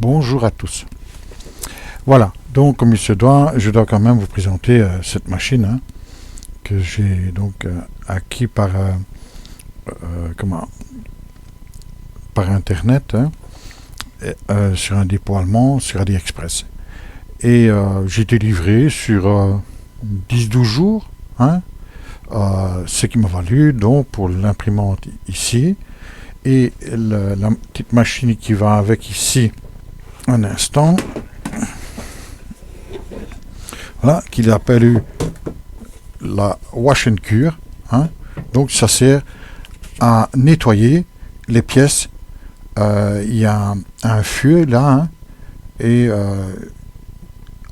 Bonjour à tous. Voilà, donc comme il se doit, je dois quand même vous présenter cette machine que j'ai donc acquis par internet sur un dépôt allemand sur AliExpress. Et j'ai été livré sur 10-12 jours, ce qui m'a valu donc pour l'imprimante ici et la petite machine qui va avec ici un instant, voilà, qu'il appelle la wash and cure, donc ça sert à nettoyer les pièces. Il y a un feu là, et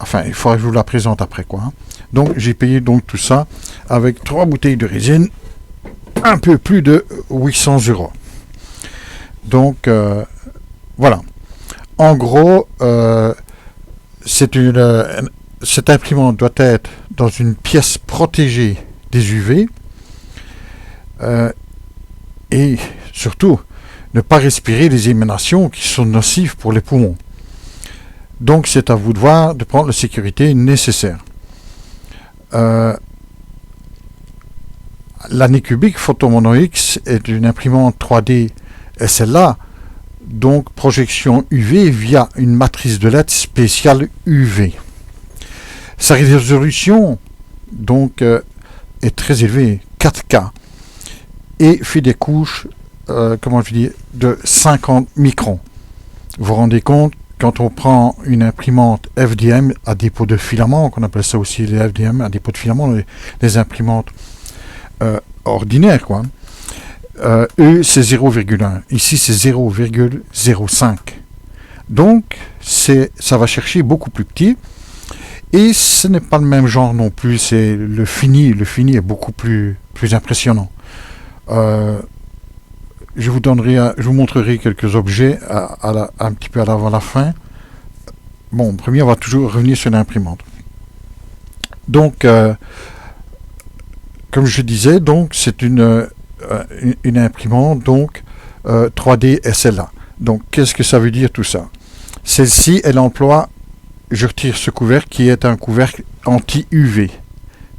enfin il faudra que je vous la présente après quoi. Donc j'ai payé donc tout ça avec 3 bouteilles de résine, un peu plus de 800 €. Donc voilà. En gros, cette imprimante doit être dans une pièce protégée des UV et surtout ne pas respirer les émanations qui sont nocives pour les poumons. Donc c'est à vous de voir de prendre la sécurité nécessaire. La Nycubic Photomono X est une imprimante 3D SLA, donc projection UV via une matrice de LED spéciale UV. Sa résolution donc est très élevée, 4K, et fait des couches de 50 microns. Vous vous rendez compte, quand on prend une imprimante FDM à dépôt de filament, qu'on appelle ça aussi les FDM à dépôt de filament, les imprimantes ordinaires quoi. Eux c'est 0,1, ici c'est 0,05, donc ça va chercher beaucoup plus petit et ce n'est pas le même genre non plus. C'est le fini est beaucoup plus impressionnant. Je vous montrerai quelques objets un petit peu avant la fin. Bon, premier on va toujours revenir sur l'imprimante. Donc comme je disais, donc c'est une imprimante donc 3D SLA. Donc qu'est-ce que ça veut dire tout ça? Celle-ci, elle emploie, je retire ce couvercle qui est un couvercle anti-UV.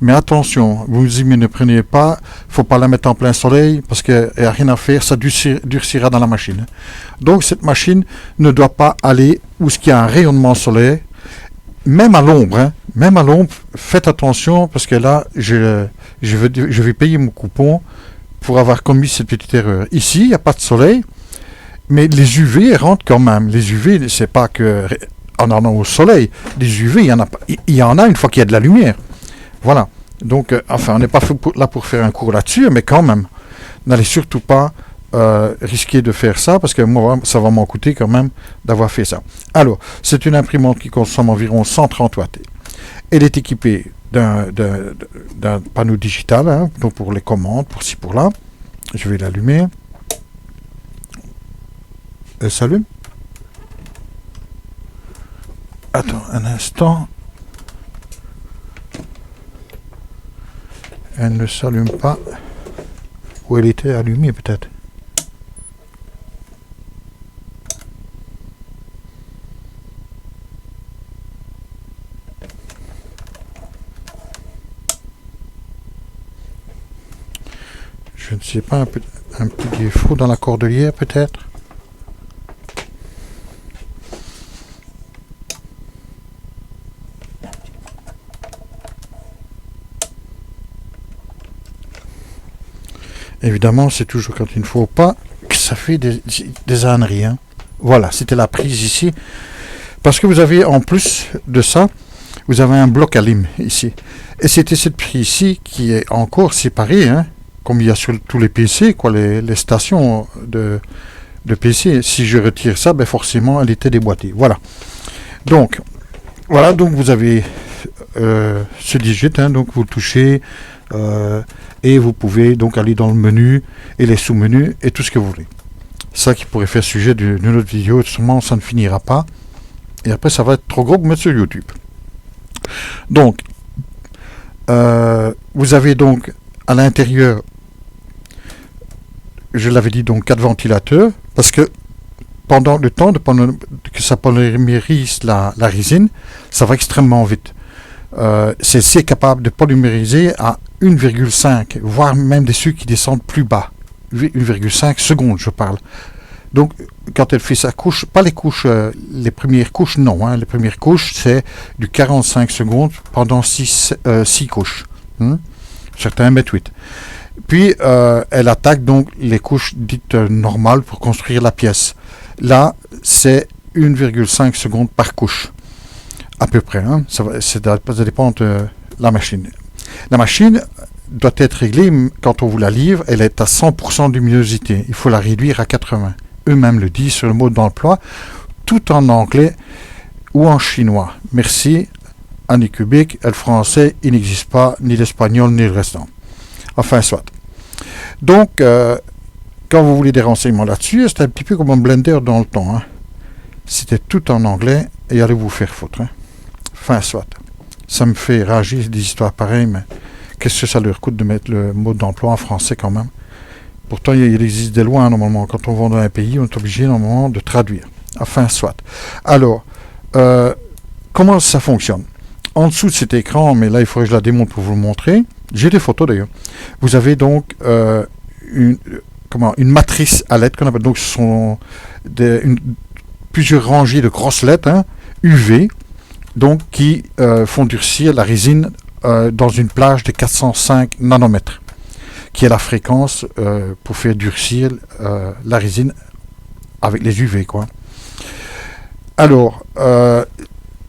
Mais attention, vous ne prenez pas, faut pas la mettre en plein soleil parce qu'il n'y a rien à faire, ça durcira dans la machine. Donc cette machine ne doit pas aller où il y a un rayonnement solaire, même à l'ombre. Même à l'ombre, faites attention parce que là, je vais payer mon coupon pour avoir commis cette petite erreur. Ici, il n'y a pas de soleil, mais les UV rentrent quand même. Les UV, c'est pas que on en a au soleil. Les UV, il y en a une fois qu'il y a de la lumière. Voilà. Donc, enfin, on n'est pas là pour faire un cours là-dessus, mais quand même, n'allez surtout pas risquer de faire ça, parce que moi, ça va m'en coûter quand même d'avoir fait ça. Alors, c'est une imprimante qui consomme environ 130 watts. Elle est équipée d'un panneau digital, donc pour les commandes, pour ci, pour là. Je vais l'allumer. Elle s'allume. Attends un instant. Elle ne s'allume pas. Ou elle était allumée peut-être. Je ne sais pas, un petit défaut dans la cordelière peut-être. Évidemment, c'est toujours quand il ne faut pas que ça fait des âneries. Voilà, c'était la prise ici. Parce que vous avez, en plus de ça, vous avez un bloc à lime ici. Et c'était cette prise ici qui est encore séparée, comme il y a sur tous les PC, les stations de PC. Si je retire ça, forcément, elle était déboîtée. Voilà. Donc vous avez ce digit, donc vous le touchez, et vous pouvez donc aller dans le menu et les sous-menus et tout ce que vous voulez. Ça qui pourrait faire sujet d'une autre vidéo, seulement ça ne finira pas. Et après, ça va être trop gros pour mettre sur YouTube. Donc, vous avez donc à l'intérieur, je l'avais dit, donc 4 ventilateurs, parce que pendant le temps que ça polymérise la résine, ça va extrêmement vite. Celle-ci est capable de polymériser à 1,5, voire même des sucres qui descendent plus bas. 1,5 secondes, je parle. Donc, quand elle fait sa couche, pas les couches, les premières couches, non. Les premières couches, c'est du 45 secondes pendant 6 couches. Certains mettent 8. Puis, elle attaque donc les couches dites normales pour construire la pièce. Là, c'est 1,5 secondes par couche. À peu près. Ça dépend de la machine. La machine doit être réglée quand on vous la livre. Elle est à 100% de luminosité. Il faut la réduire à 80%. Eux-mêmes le disent sur le mode d'emploi, tout en anglais ou en chinois. Merci, Anycubic, le français, il n'existe pas, ni l'espagnol, ni le restant. Enfin, soit. Donc, quand vous voulez des renseignements là-dessus, c'est un petit peu comme un blender dans le temps. C'était tout en anglais et allez vous faire foutre. Enfin, soit. Ça me fait rager des histoires pareilles, mais qu'est-ce que ça leur coûte de mettre le mode d'emploi en français quand même? Pourtant, il existe des lois, normalement. Quand on va dans un pays, on est obligé, normalement, de traduire. Enfin, soit. Alors, comment ça fonctionne? En dessous de cet écran, mais là, il faudrait que je la démonte pour vous le montrer. J'ai des photos, d'ailleurs. Vous avez donc une matrice à lettres qu'on appelle. Donc, ce sont plusieurs rangées de grosses lettres, UV, donc, qui font durcir la résine dans une plage de 405 nanomètres, qui est la fréquence pour faire durcir la résine avec les UV, quoi. Alors,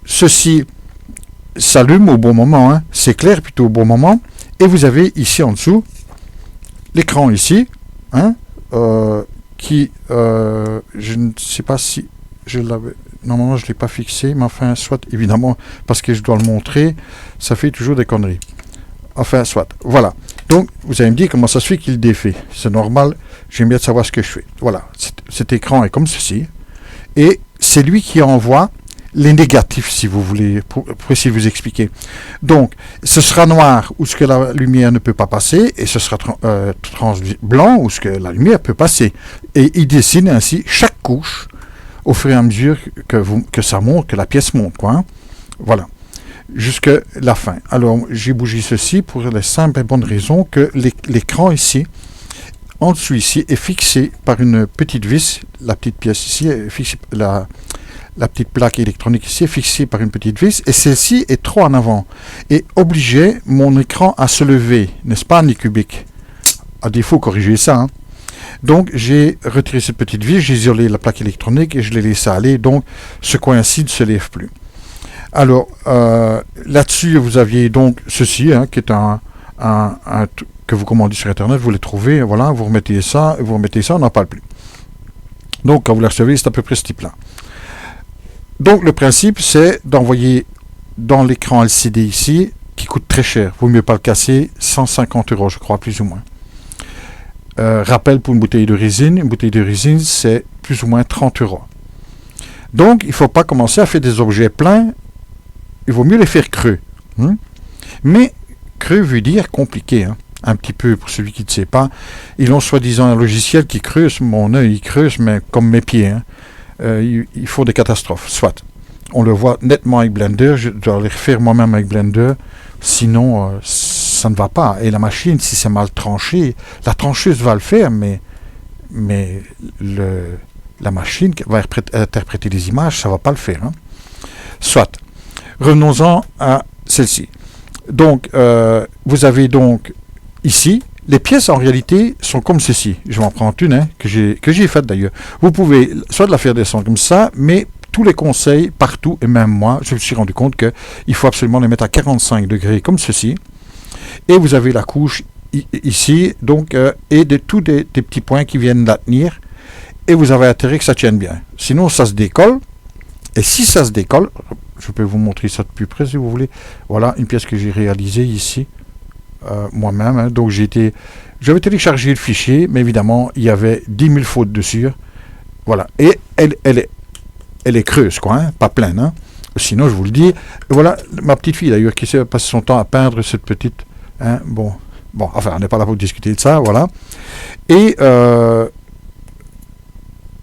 ceci s'allume au bon moment, s'éclaire plutôt au bon moment, et vous avez ici en dessous l'écran ici, qui, je ne sais pas si je l'avais, normalement je ne l'ai pas fixé, mais enfin, soit, évidemment, parce que je dois le montrer, ça fait toujours des conneries. Enfin, soit, voilà. Donc, vous allez me dire comment ça se fait qu'il défait. C'est normal, j'aime bien de savoir ce que je fais. Voilà, cet écran est comme ceci. Et c'est lui qui envoie les négatifs, si vous voulez, pour essayer de vous expliquer. Donc, ce sera noir où ce que la lumière ne peut pas passer, et ce sera blanc où ce que la lumière peut passer. Et il dessine ainsi chaque couche au fur et à mesure que ça monte, que la pièce monte, quoi. Voilà. Jusqu'à la fin. Alors, j'ai bougé ceci pour la simple et bonne raison que l'écran ici, en dessous ici, est fixé par une petite vis. La petite pièce ici est fixée, la petite plaque électronique ici est fixée par une petite vis, et celle-ci est trop en avant et obligeait mon écran à se lever, n'est-ce pas, Anycubic? À défaut, corriger ça. Donc, j'ai retiré cette petite vis, j'ai isolé la plaque électronique et je l'ai laissé aller. Donc, ce coin-ci ne se lève plus. Alors, là-dessus, vous aviez donc ceci, qui est que vous commandez sur Internet, vous les trouvez, voilà, vous remettez ça, on n'en parle plus. Donc, quand vous la recevez, c'est à peu près ce type-là. Donc, le principe, c'est d'envoyer dans l'écran LCD ici, qui coûte très cher, vaut mieux pas le casser, 150 €, je crois, plus ou moins. Rappel pour une bouteille de résine, c'est plus ou moins 30 €. Donc, il ne faut pas commencer à faire des objets pleins. Il vaut mieux les faire creux. Mais creux veut dire compliqué, un petit peu pour celui qui ne sait pas. Ils ont soi-disant un logiciel qui creuse, mon œil il creuse, mais comme mes pieds. Il faut des catastrophes, soit. On le voit nettement avec Blender, je dois les refaire moi-même avec Blender, sinon ça ne va pas. Et la machine, si c'est mal tranché, la trancheuse va le faire, mais la machine qui va interpréter les images, ça ne va pas le faire. Soit. Revenons-en à celle-ci. Donc, vous avez donc ici, les pièces en réalité sont comme ceci. Je vais en prendre une que j'ai faite d'ailleurs. Vous pouvez soit la faire descendre comme ça, mais tous les conseils, partout, et même moi, je me suis rendu compte qu'il faut absolument les mettre à 45 degrés comme ceci. Et vous avez la couche ici, donc, et tous des petits points qui viennent la tenir. Et vous avez intérêt que ça tienne bien. Sinon, ça se décolle. Et si ça se décolle, je peux vous montrer ça de plus près si vous voulez. Voilà une pièce que j'ai réalisée ici, moi-même. Donc j'avais téléchargé le fichier, mais évidemment, il y avait 10 000 fautes dessus. Voilà. Et elle est creuse, quoi, pas pleine. Sinon, je vous le dis. Et voilà ma petite fille, d'ailleurs, qui s'est passé son temps à peindre cette petite... Bon, enfin, on n'est pas là pour discuter de ça, voilà. Et...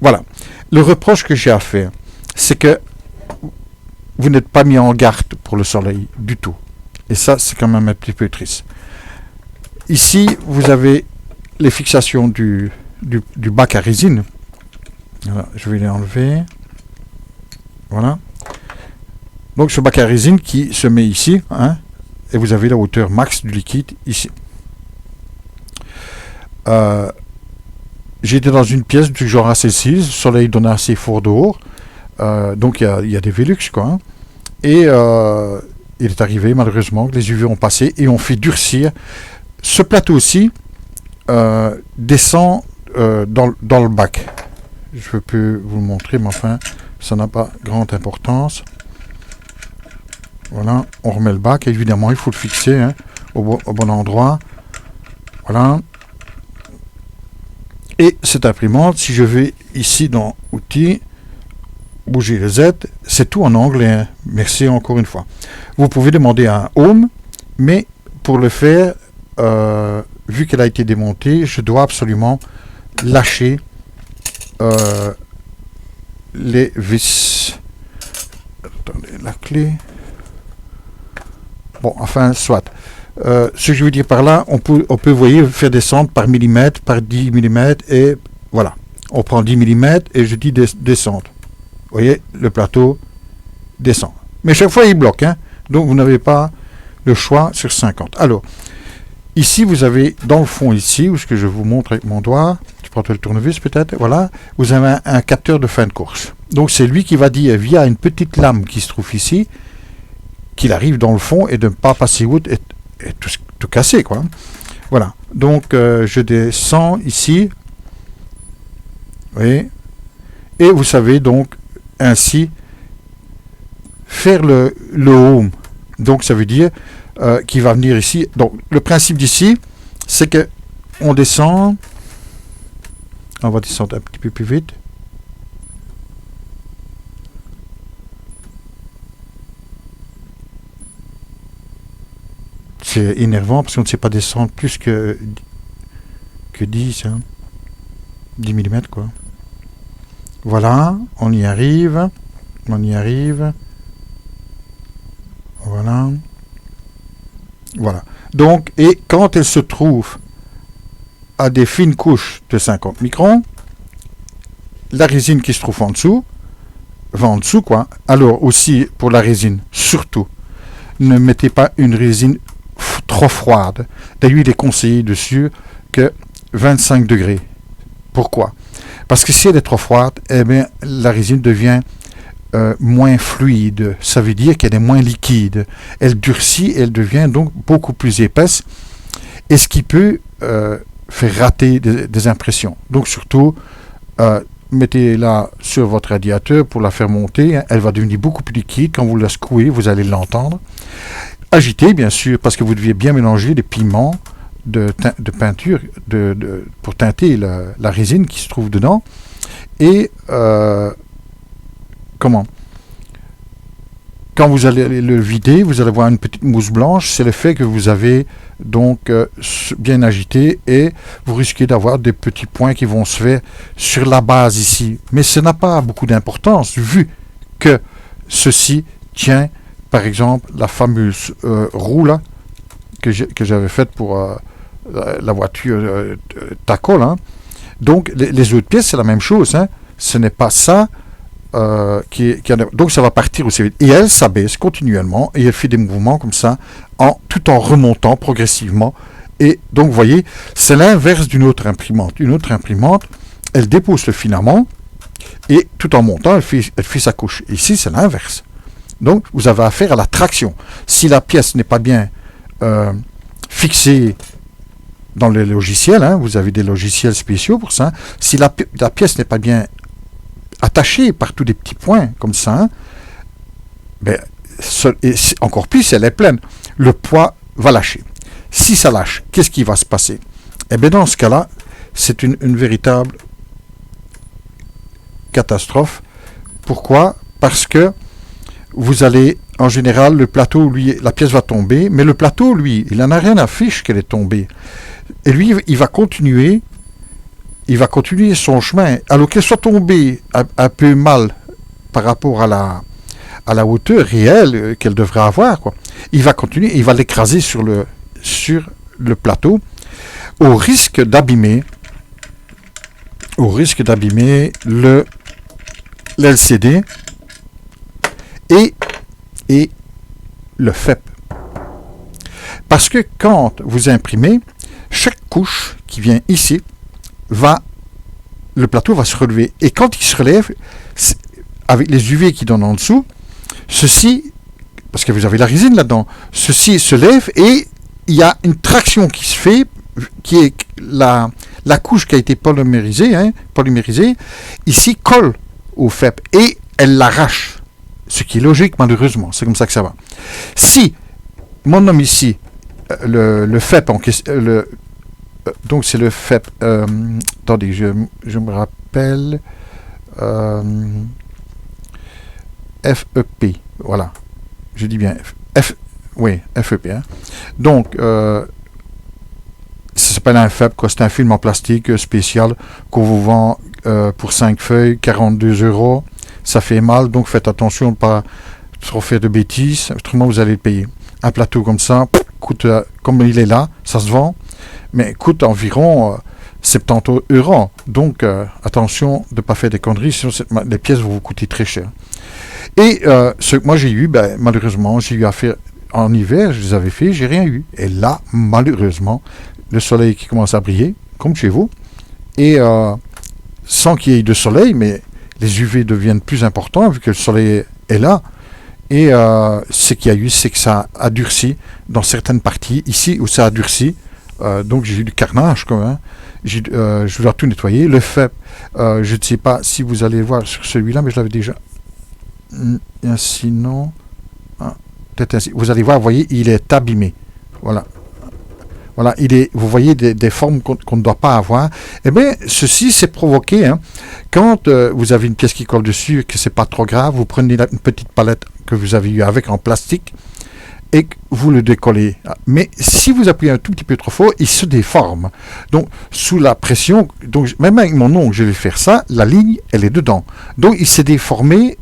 voilà. Le reproche que j'ai à faire, c'est que vous n'êtes pas mis en garde pour le soleil du tout. Et ça, c'est quand même un petit peu triste. Ici, vous avez les fixations du bac à résine. Voilà, je vais les enlever. Voilà. Donc ce bac à résine qui se met ici, hein, et vous avez la hauteur max du liquide ici. J'étais dans une pièce du genre assez sise, le soleil donnait assez fort dehors, donc il y a des Velux, quoi. Hein, et il est arrivé malheureusement que les UV ont passé et ont fait durcir. Ce plateau-ci descend dans le bac. Je peux vous le montrer, mais enfin, ça n'a pas grande importance. Voilà, on remet le bac. Évidemment, il faut le fixer, hein, au bon endroit. Voilà. Et cette imprimante, si je vais ici dans Outils, bouger le Z, c'est tout en anglais. Hein. Merci encore une fois. Vous pouvez demander un Home, mais pour le faire, vu qu'elle a été démontée, je dois absolument lâcher les vis. Attendez, la clé. Bon, enfin, soit. Ce que je veux dire par là, on peut, vous voyez, faire descendre par millimètre, par 10 mm, et voilà. On prend 10 mm et je dis descendre. Vous voyez, le plateau descend. Mais chaque fois, il bloque, hein, donc vous n'avez pas le choix sur 50. Alors, ici, vous avez, dans le fond, ici, où ce que je vous montre avec mon doigt, je prends le tournevis peut-être, voilà, vous avez un capteur de fin de course. Donc, c'est lui qui va dire, via une petite lame qui se trouve ici, qu'il arrive dans le fond et de ne pas passer outre et tout casser, quoi. Voilà. Donc, je descends ici. Vous voyez. Et vous savez donc ainsi faire le home. Donc, ça veut dire qu'il va venir ici. Donc, le principe d'ici, c'est que on descend. On va descendre un petit peu plus vite. C'est énervant parce qu'on ne sait pas descendre plus que 10, hein. 10 mm, quoi. Voilà, on y arrive. On y arrive. Voilà. Voilà. Donc, et quand elle se trouve à des fines couches de 50 microns, la résine qui se trouve en dessous, va en dessous, quoi. Alors, aussi, pour la résine, surtout, ne mettez pas une résine trop froide. D'ailleurs, il est conseillé dessus que 25 degrés. Pourquoi? Parce que si elle est trop froide, eh bien, la résine devient moins fluide. Ça veut dire qu'elle est moins liquide. Elle durcit, elle devient donc beaucoup plus épaisse. Et ce qui peut faire rater des impressions. Donc surtout, mettez-la sur votre radiateur pour la faire monter. Elle va devenir beaucoup plus liquide. Quand vous la secouez, vous allez l'entendre. Agitez, bien sûr, parce que vous deviez bien mélanger les pigments de peinture pour teinter la résine qui se trouve dedans. Et quand vous allez le vider, vous allez voir une petite mousse blanche. C'est le fait que vous avez donc bien agité et vous risquez d'avoir des petits points qui vont se faire sur la base ici. Mais ça n'a pas beaucoup d'importance vu que ceci tient, par exemple, la fameuse roue là que j'avais faite pour la voiture Tacol. Hein. Donc les autres pièces, c'est la même chose. Hein. Ce n'est pas ça. Donc ça va partir aussi vite. Et elle s'abaisse continuellement et elle fait des mouvements comme ça, tout en remontant progressivement. Et donc vous voyez, c'est l'inverse d'une autre imprimante. Une autre imprimante, elle dépose le filament et tout en montant, elle fait sa couche. Ici, c'est l'inverse. Donc vous avez affaire à la traction. Si la pièce n'est pas bien fixée dans les logiciels, hein, vous avez des logiciels spéciaux pour ça. Si la pièce n'est pas bien attachée par tous des petits points comme ça, hein, ben, et encore plus si elle est pleine, le poids va lâcher. Si ça lâche, qu'est-ce qui va se passer? Eh bien dans ce cas-là, c'est une véritable catastrophe. Pourquoi? Parce que vous allez, en général, le plateau, lui, la pièce va tomber, mais le plateau, lui, il n'en a rien à fiche qu'elle est tombée. Et lui, il va continuer il va continuer son chemin. Alors qu'elle soit tombée un peu mal par rapport à la hauteur réelle qu'elle devrait avoir, quoi. Il va continuer, il va l'écraser sur le plateau, au risque d'abîmer le l'LCD et le FEP. Parce que quand vous imprimez, chaque couche qui vient ici, le plateau va se relever. Et quand il se relève, avec les UV qui donnent en dessous, ceci, parce que vous avez la résine là-dedans, ceci se lève et il y a une traction qui se fait, qui est la couche qui a été polymérisée, ici colle au FEP et elle l'arrache. Ce qui est logique, malheureusement, c'est comme ça que ça va. Si mon homme ici, le FEP en question, donc c'est le FEP, attendez, je me rappelle, FEP, voilà, je dis bien FEP, hein. Donc, ça s'appelle un FEP, quoi. C'est un film en plastique spécial qu'on vous vend pour 5 feuilles, 42 €. Ça fait mal, donc faites attention de ne pas trop faire de bêtises, autrement vous allez le payer. Un plateau comme ça, coûte, comme il est là, ça se vend, mais coûte environ 70 €. Donc attention de ne pas faire des conneries, sinon les pièces vont vous coûter très cher. Et ce que moi j'ai eu, malheureusement, j'ai eu affaire en hiver, je les avais fait, j'ai rien eu. Et là, malheureusement, le soleil qui commence à briller, comme chez vous, et sans qu'il y ait de soleil, mais les UV deviennent plus importants vu que le soleil est là. Et ce qu'il y a eu, c'est que ça a durci dans certaines parties. Ici où ça a durci, donc j'ai eu du carnage quand même. Je dois tout nettoyer. Le FEP, je ne sais pas si vous allez voir sur celui-là, mais je l'avais déjà. Sinon, peut-être ainsi. Vous allez voir, vous voyez, il est abîmé. Voilà. Voilà, vous voyez des formes qu'on ne doit pas avoir. Eh bien, ceci c'est provoqué. Quand vous avez une pièce qui colle dessus et que c'est pas trop grave, vous prenez une petite palette que vous avez eu avec en plastique et que vous le décollez. Mais si vous appuyez un tout petit peu trop fort, il se déforme. Donc, sous la pression, donc même avec mon ongle, je vais faire ça, la ligne, elle est dedans. Donc, il s'est déformé,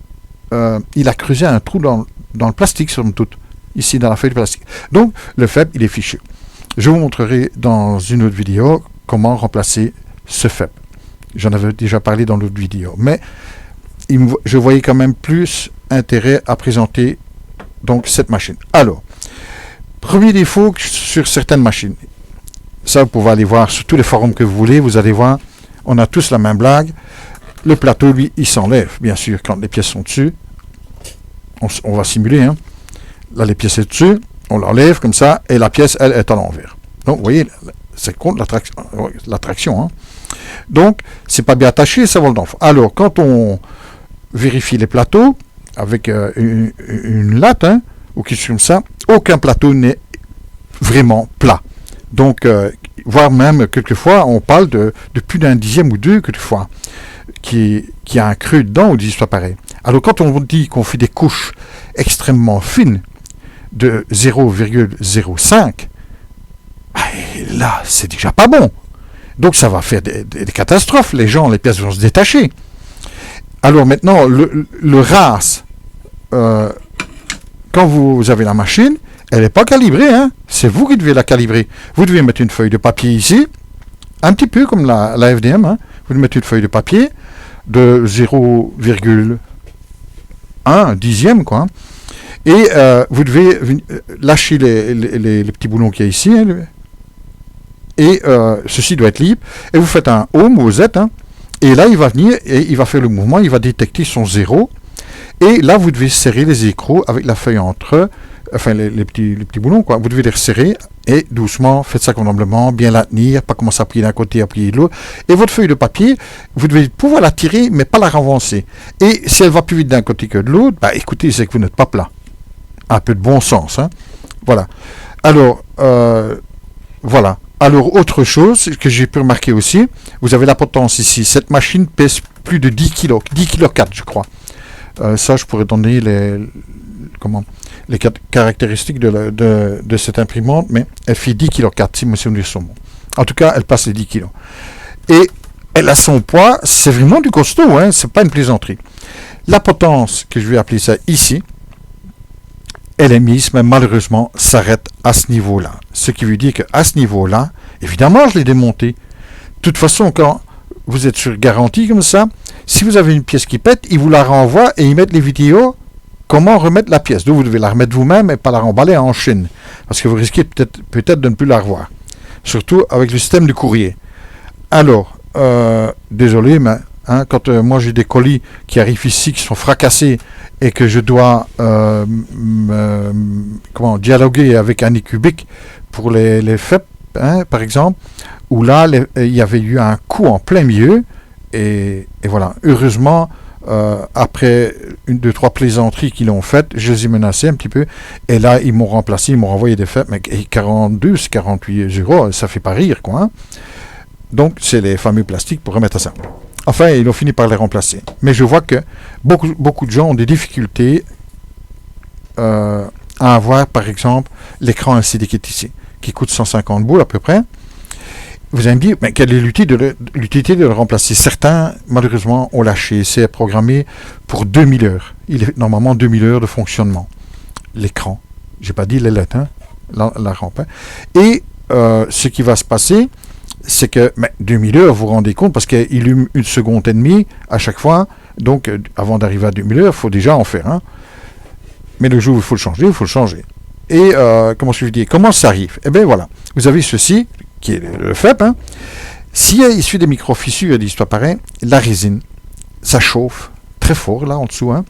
il a creusé un trou dans le plastique, somme toute, ici dans la feuille de plastique. Donc, le FEP, il est fichu. Je vous montrerai dans une autre vidéo comment remplacer ce FEP. J'en avais déjà parlé dans l'autre vidéo. Mais je voyais quand même plus intérêt à présenter donc cette machine. Alors, premier défaut sur certaines machines. Ça, vous pouvez aller voir sur tous les forums que vous voulez. Vous allez voir, on a tous la même blague. Le plateau, lui, il s'enlève, bien sûr, quand les pièces sont dessus. On va simuler. Là, les pièces sont dessus. On l'enlève comme ça, et la pièce, elle, est à l'envers. Donc, vous voyez, c'est contre l'attraction. Donc, c'est pas bien attaché, ça vole dans le fond. Alors, quand on vérifie les plateaux, avec une latte, ou quelque chose comme ça, aucun plateau n'est vraiment plat. Donc, voire même, quelquefois, on parle de plus d'un dixième ou deux, quelquefois, qui a un creux dedans, ou dit soit pareil. Alors, quand on dit qu'on fait des couches extrêmement fines, de 0,05, là, c'est déjà pas bon. Donc, ça va faire des catastrophes. Les pièces vont se détacher. Alors, maintenant, le RAS, quand vous avez la machine, elle n'est pas calibrée. C'est vous qui devez la calibrer. Vous devez mettre une feuille de papier ici, un petit peu comme la FDM. Vous devez mettre une feuille de papier de 0,1 dixième, quoi. Et vous devez lâcher les petits boulons qu'il y a ici. Et ceci doit être libre. Et vous faites un home ou Z. Et là, il va venir et il va faire le mouvement. Il va détecter son 0. Et là, vous devez serrer les écrous avec la feuille entre eux. Enfin, les petits boulons, quoi. Vous devez les resserrer. Et doucement, faites ça convenablement. Bien la tenir. Pas commencer à plier d'un côté, à plier de l'autre. Et votre feuille de papier, vous devez pouvoir la tirer, mais pas la renverser. Et si elle va plus vite d'un côté que de l'autre, écoutez, c'est que vous n'êtes pas plat. Un peu de bon sens. Voilà. Alors, voilà. Alors, autre chose que j'ai pu remarquer aussi, vous avez la potence ici. Cette machine pèse plus de 10 kg, 10 kg 4, je crois. Ça, je pourrais donner les caractéristiques de cette imprimante, mais elle fait 10 kg 4, si me souviens son mot. En tout cas, elle passe les 10 kg. Et elle a son poids, c'est vraiment du costaud, hein, c'est pas une plaisanterie. La potence, que je vais appeler ça ici, elle est mise, mais malheureusement, s'arrête à ce niveau-là. Ce qui veut dire qu'à ce niveau-là, évidemment, je l'ai démonté. De toute façon, quand vous êtes sur garantie comme ça, si vous avez une pièce qui pète, ils vous la renvoient et ils mettent les vidéos comment remettre la pièce. Donc vous devez la remettre vous-même et pas la remballer en Chine. Parce que vous risquez peut-être de ne plus la revoir. Surtout avec le système de courrier. Alors, désolé, mais quand moi j'ai des colis qui arrivent ici, qui sont fracassés, et que je dois dialoguer avec Annie Kubik pour les FEP, par exemple, où là, il y avait eu un coup en plein milieu, et voilà. Heureusement, après 1, 2, 3 plaisanteries qu'ils ont faites, je les ai menacés un petit peu, et là, ils m'ont remplacé, ils m'ont renvoyé des FEP, mais 42, 48 euros, ça fait pas rire, quoi. Hein. Donc, c'est les fameux plastiques pour remettre à ça. Enfin, ils ont fini par les remplacer. Mais je vois que beaucoup de gens ont des difficultés à avoir, par exemple, l'écran LCD qui est ici, qui coûte 150 boules à peu près. Vous allez me dire, mais quelle est l'utilité de le remplacer? Certains, malheureusement, ont lâché. C'est programmé pour 2000 heures. Il est normalement 2000 heures de fonctionnement. L'écran. J'ai pas dit les lettres, hein, la rampe. Hein. Et ce qui va se passer, c'est que 2000 heures, vous vous rendez compte, parce qu'il allume 1 seconde et demie à chaque fois, donc avant d'arriver à 2000 heures, il faut déjà en faire un. Mais le jour où il faut le changer, il faut le changer. Et comment je veux dire, comment ça arrive? Eh bien voilà, vous avez ceci, qui est le FEP, hein. S'il est issu des micro-fissures, d'histoire pareille, la résine, ça chauffe très fort là en dessous, hein,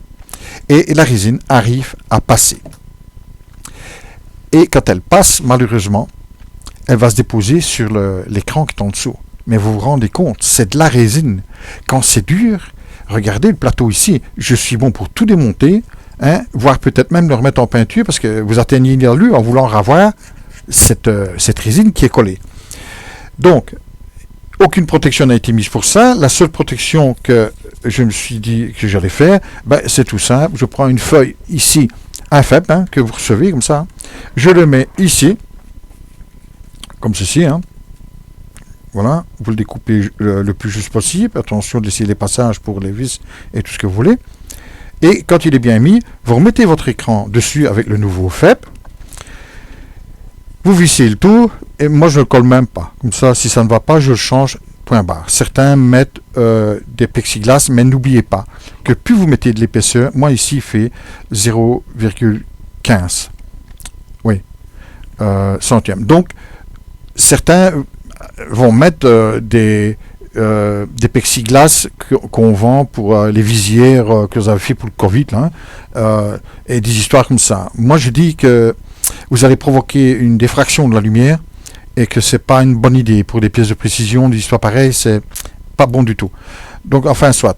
et la résine arrive à passer. Et quand elle passe, malheureusement, elle va se déposer sur l'écran qui est en dessous. Mais vous vous rendez compte, c'est de la résine. Quand c'est dur, regardez le plateau ici. Je suis bon pour tout démonter, hein, voire peut-être même le remettre en peinture, parce que vous atteignez l'élu en voulant avoir cette résine qui est collée. Donc, aucune protection n'a été mise pour ça. La seule protection que je me suis dit que j'allais faire, c'est tout simple. Je prends une feuille ici, un FEP, hein, que vous recevez comme ça. Je le mets ici, comme ceci, hein. Voilà, vous le découpez le plus juste possible. Attention de laisser les passages pour les vis et tout ce que vous voulez. Et quand il est bien mis, vous remettez votre écran dessus avec le nouveau FEP. Vous vissez le tout, et moi je ne le colle même pas. Comme ça, si ça ne va pas, je le change, point barre. Certains mettent des plexiglas, mais n'oubliez pas que plus vous mettez de l'épaisseur, moi ici il fait 0,15 centièmes. Donc, certains vont mettre des plexiglas qu'on vend pour les visières que vous avez fait pour le Covid, là, et des histoires comme ça. Moi, je dis que vous allez provoquer une diffraction de la lumière et que c'est pas une bonne idée pour des pièces de précision, des histoires pareilles, c'est pas bon du tout. Donc, enfin, soit.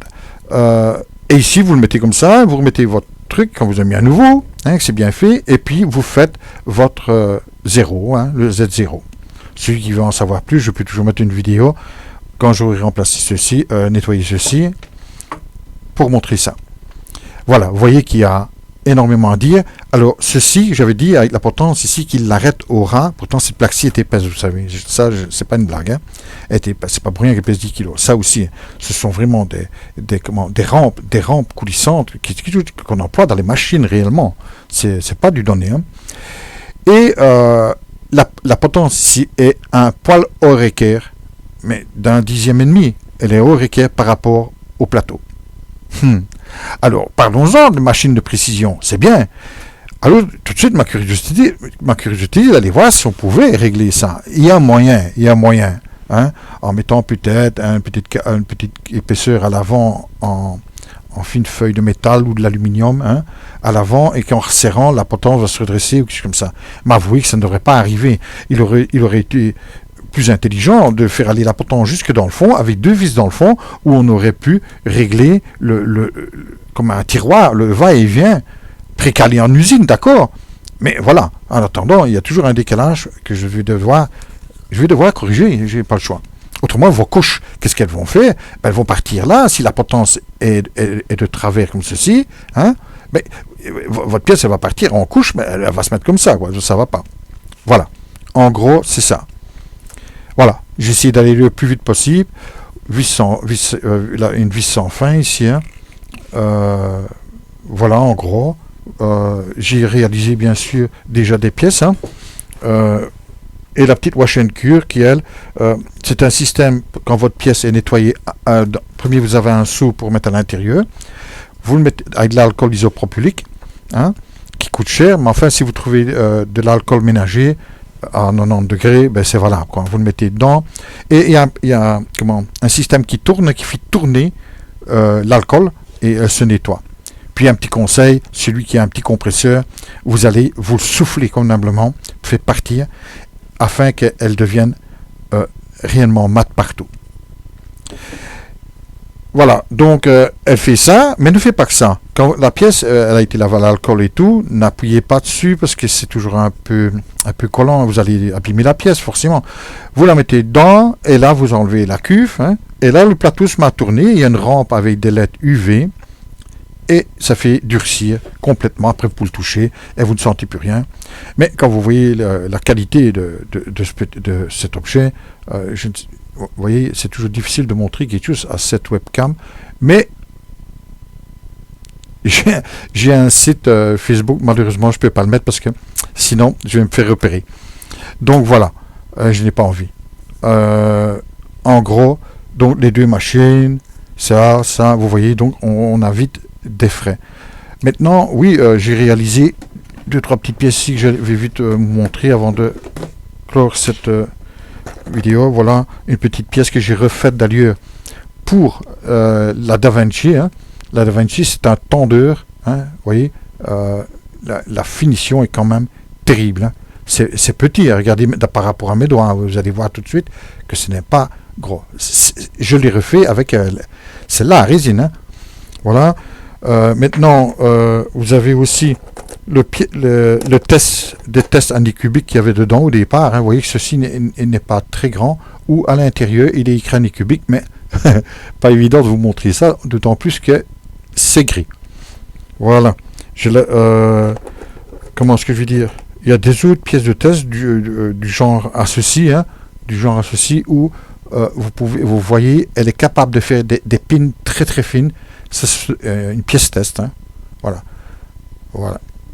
Et ici, vous le mettez comme ça, vous remettez votre truc quand vous avez mis à nouveau, hein, que c'est bien fait, et puis vous faites votre 0, hein, le Z0. Celui qui veut en savoir plus, je peux toujours mettre une vidéo quand j'aurai remplacé ceci, nettoyé ceci, pour montrer ça. Voilà, vous voyez qu'il y a énormément à dire. Alors, ceci, j'avais dit, avec la potence ici, qu'il l'arrête au ras. Pourtant, cette plaque-ci est épaisse, vous savez. Ça, c'est pas une blague. Hein. C'est pas pour rien qu'elle pèse 10 kg. Ça aussi, ce sont vraiment des rampes coulissantes qu'on emploie dans les machines réellement. C'est pas du donné. Hein. Et la potence ici est un poil hors équerre, mais d'un 10e et demi. Elle est hors équerre par rapport au plateau. Alors, parlons-en de machines de précision, c'est bien. Alors, tout de suite, ma curiosité d'aller voir si on pouvait régler ça. Il y a moyen, hein, en mettant peut-être une petite épaisseur à l'avant en fine feuille de métal ou de l'aluminium, hein, à l'avant, et qu'en resserrant, la potence va se redresser ou quelque chose comme ça. Mais avouez que ça ne devrait pas arriver. Il aurait été plus intelligent de faire aller la potence jusque dans le fond, avec 2 vis dans le fond, où on aurait pu régler comme un tiroir, le va-et-vient, précalé en usine, d'accord. Mais voilà, en attendant, il y a toujours un décalage que je vais devoir corriger, je n'ai pas le choix. Autrement, vos couches, qu'est-ce qu'elles vont faire? Elles vont partir là, si la potence est de travers comme ceci, hein, votre pièce, elle va partir en couche, mais elle va se mettre comme ça, quoi, ça va pas. Voilà, en gros, c'est ça. Voilà, j'essaie d'aller le plus vite possible. une vis sans fin ici. Hein. Voilà, en gros. J'ai réalisé bien sûr déjà des pièces. Hein. Et la petite wash and cure qui, elle, c'est un système, quand votre pièce est nettoyée, premier vous avez un seau pour mettre à l'intérieur. Vous le mettez avec de l'alcool isopropylique, hein, qui coûte cher, mais enfin si vous trouvez de l'alcool ménager à 90 degrés, ben c'est valable, quoi. Vous le mettez dedans, et il y a un système qui tourne, qui fait tourner l'alcool, et elle se nettoie. Puis un petit conseil, celui qui a un petit compresseur, vous allez vous le souffler convenablement, faites partir, afin qu'elle devienne réellement mate partout. Voilà, donc elle fait ça, mais ne fait pas que ça. Quand la pièce, elle a été lavée à l'alcool et tout, n'appuyez pas dessus parce que c'est toujours un peu collant, vous allez abîmer la pièce forcément. Vous la mettez dedans, et là vous enlevez la cuve, hein, et là le plateau se met à tourner, il y a une rampe avec des LED UV, et ça fait durcir complètement, après vous pouvez le toucher, et vous ne sentez plus rien. Mais quand vous voyez la qualité de cet objet, vous voyez, c'est toujours difficile de montrer quelque chose à cette webcam, mais j'ai un site Facebook, malheureusement je ne peux pas le mettre parce que sinon je vais me faire repérer. Donc voilà, je n'ai pas envie. En gros, donc les deux machines, ça, vous voyez, donc on a vite des frais. Maintenant, oui, j'ai réalisé 2-3 petites pièces ici que je vais vite vous montrer avant de clore cette vidéo. Voilà une petite pièce que j'ai refaite d'ailleurs pour la DaVinci. Hein. La DaVinci, c'est un tendeur. Hein, vous voyez, la finition est quand même terrible. Hein. C'est petit, hein, regardez par rapport à mes doigts. Hein, vous allez voir tout de suite que ce n'est pas gros. Je l'ai refait avec celle-là à résine. Hein. Voilà. Maintenant, vous avez aussi le test des tests anicubiques qu'il y avait dedans au départ. Hein. Vous voyez que ceci n'est pas très grand, ou à l'intérieur il est écrit anicubique, mais pas évident de vous montrer ça, d'autant plus que c'est gris. Voilà. Comment est-ce que je vais dire? Il y a des autres pièces de test du genre à ceci, hein, où vous voyez, elle est capable de faire des pins très très fines. C'est une pièce test. Hein.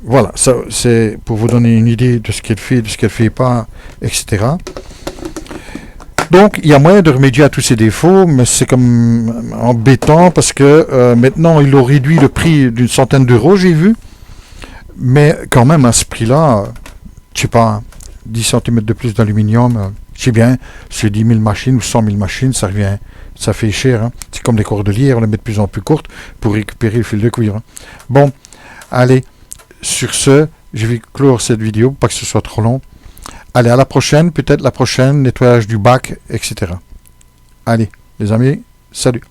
Voilà, ça c'est pour vous donner une idée de ce qu'elle fait, de ce qu'elle fait pas, etc. Donc il y a moyen de remédier à tous ces défauts, mais c'est comme embêtant parce que maintenant ils ont réduit le prix d'une centaine d'euros, j'ai vu. Mais quand même à ce prix-là, je sais pas, 10 cm de plus d'aluminium, je sais bien, c'est 10 000 machines ou 100 000 machines, ça fait cher. Hein. C'est comme des cordelières, on les met de plus en plus courtes pour récupérer le fil de cuivre. Hein. Bon, allez, sur ce, je vais clore cette vidéo, pas que ce soit trop long. Allez, à la prochaine, peut-être la prochaine, nettoyage du bac, etc. Allez, les amis, salut.